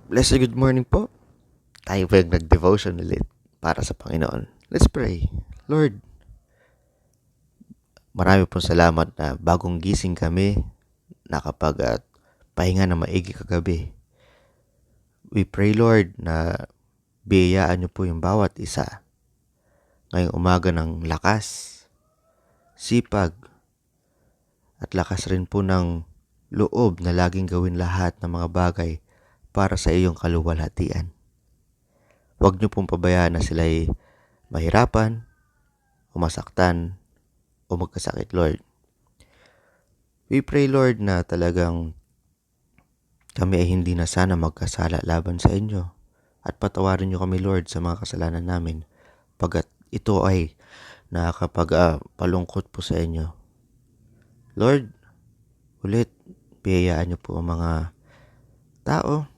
Blessed good morning po. Tayo po yung nag-devotion ulit para sa Panginoon. Let's pray. Lord, marami pong salamat na bagong gising kami nakapag pahinga na maigi kagabi. We pray, Lord, na biyayaan niyo po yung bawat isa ngayong umaga ng lakas, sipag, at lakas rin po ng loob na laging gawin lahat ng mga bagay para sa iyong kaluwalhatian. Huwag niyo pong pabayaan na sila'y mahirapan, o masaktan, o magkasakit, Lord. We pray, Lord, na talagang kami ay hindi na sana magkasala laban sa inyo. At patawarin niyo kami, Lord, sa mga kasalanan namin pagkat ito ay nakakapagpalungkot po sa inyo. Lord, ulit, biyayaan niyo po ang mga tao.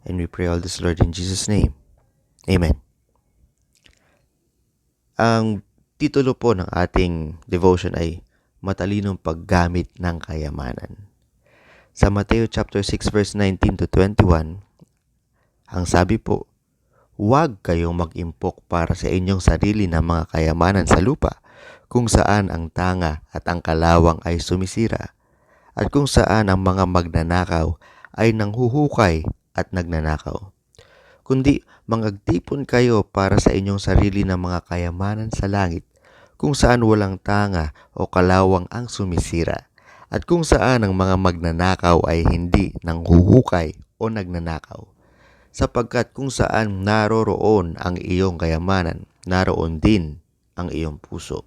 And we pray all this, Lord, in Jesus' name. Amen. Ang titulo po ng ating devotion ay Matalinong Paggamit ng Kayamanan. Sa Mateo chapter 6 verse 19 to 21, ang sabi po, huwag kayong mag-impok para sa inyong sarili ng mga kayamanan sa lupa, kung saan ang tanga at ang kalawang ay sumisira, at kung saan ang mga magnanakaw ay nanghuhukay at nagnanakaw. Kundi magtipon kayo para sa inyong sarili ng mga kayamanan sa langit, kung saan walang tanga o kalawang ang sumisira, at kung saan ang mga magnanakaw ay hindi nanghuhukay o nagnanakaw. Sapagkat kung saan naroroon ang iyong kayamanan, naroon din ang iyong puso.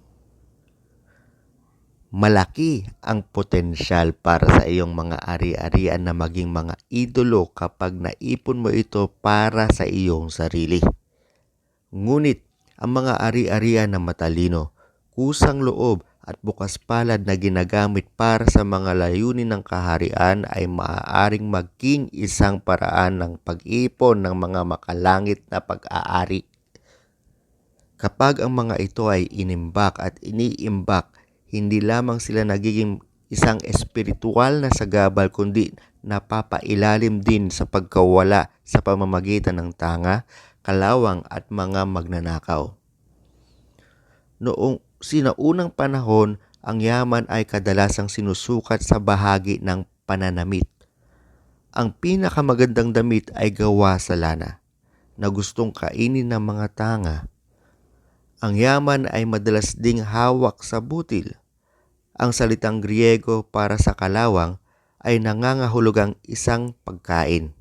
Malaki ang potensyal para sa iyong mga ari-arian na maging mga idolo kapag naipon mo ito para sa iyong sarili. Ngunit ang mga ari-arian na matalino, kusang loob at bukas palad na ginagamit para sa mga layunin ng kaharian ay maaaring maging isang paraan ng pag-ipon ng mga makalangit na pag-aari. Kapag ang mga ito ay inimbak at iniimbak, hindi lamang sila nagiging isang espiritual na sagabal kundi napapailalim din sa pagkawala sa pamamagitan ng tanga, kalawang at mga magnanakaw. Noong sinaunang panahon, ang yaman ay kadalasang sinusukat sa bahagi ng pananamit. Ang pinakamagandang damit ay gawa sa lana, na gustong kainin ng mga tanga. Ang yaman ay madalas ding hawak sa butil. Ang salitang Griego para sa kalawang ay nangangahulugang isang pagkain.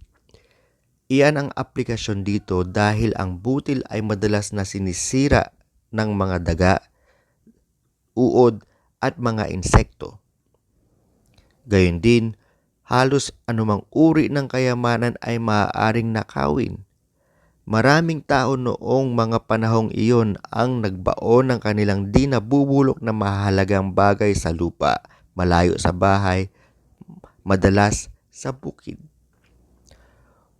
Iyan ang aplikasyon dito dahil ang butil ay madalas na sinisira ng mga daga, uod at mga insekto. Gayon din, halos anumang uri ng kayamanan ay maaaring nakawin. Maraming tao noong mga panahong iyon ang nagbaon ng kanilang di nabubulok na mahalagang bagay sa lupa, malayo sa bahay, madalas sa bukid.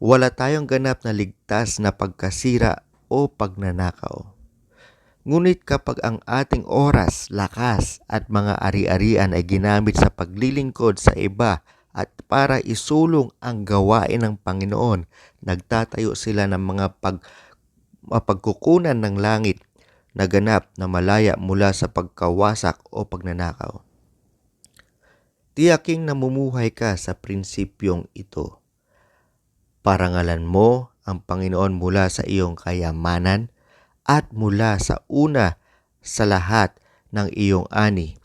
Wala tayong ganap na ligtas na pagkasira o pagnanakaw. Ngunit kapag ang ating oras, lakas at mga ari-arian ay ginamit sa paglilingkod sa iba at para isulong ang gawain ng Panginoon, nagtatayo sila ng mga pagkukunan ng langit na ganap na malaya mula sa pagkawasak o pagnanakaw. Tiyaking namumuhay ka sa prinsipyong ito. Parangalan mo ang Panginoon mula sa iyong kayamanan at mula sa una sa lahat ng iyong ani.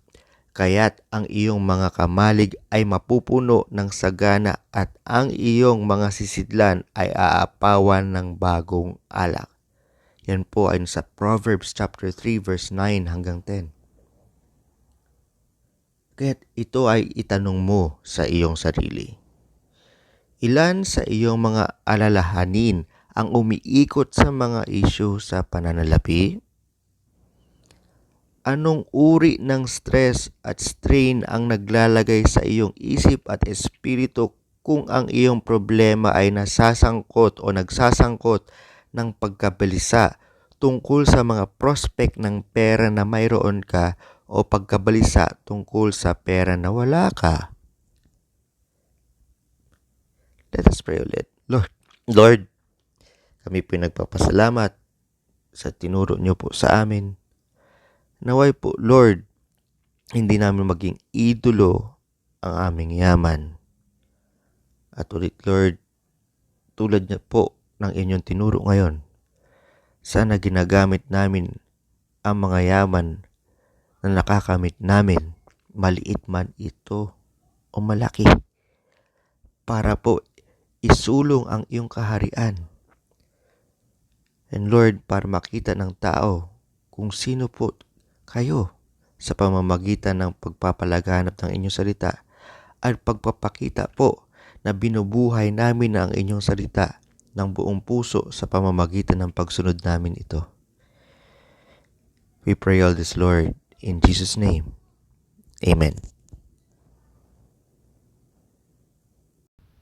Kaya't ang iyong mga kamalig ay mapupuno ng sagana at ang iyong mga sisidlan ay aapawan ng bagong alak. Yan po ay sa Proverbs chapter 3 verse 9 hanggang 10. Kaya't ito ay itanong mo sa iyong sarili. Ilan sa iyong mga alalahanin ang umiikot sa mga isyu sa pananalapi? Anong uri ng stress at strain ang naglalagay sa iyong isip at espiritu kung ang iyong problema ay nasasangkot o nagsasangkot ng pagkabalisa tungkol sa mga prospect ng pera na mayroon ka o pagkabalisa tungkol sa pera na wala ka? Let us pray ulit. Lord, Lord, kami po nagpapasalamat sa tinuro niyo po sa amin. Naway po, Lord, hindi namin maging idolo ang aming yaman. At ulit, Lord, tulad niya po ng inyong tinuro ngayon, sana ginagamit namin ang mga yaman na nakakamit namin, maliit man ito o malaki, para po isulong ang iyong kaharian. And Lord, para makita ng tao kung sino po kayo sa pamamagitan ng pagpapalaganap ng inyong salita at pagpapakita po na binubuhay namin ang inyong salita ng buong puso sa pamamagitan ng pagsunod namin ito. We pray all this, Lord, in Jesus' name. Amen.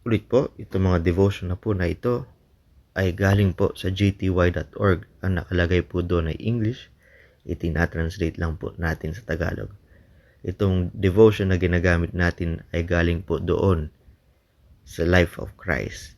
Ulit po, itong mga devotion na po na ito ay galing po sa gty.org. Ang nakalagay po doon ay English. Itinatranslate lang po natin sa Tagalog. Itong devotion na ginagamit natin ay galing po doon sa Life of Christ.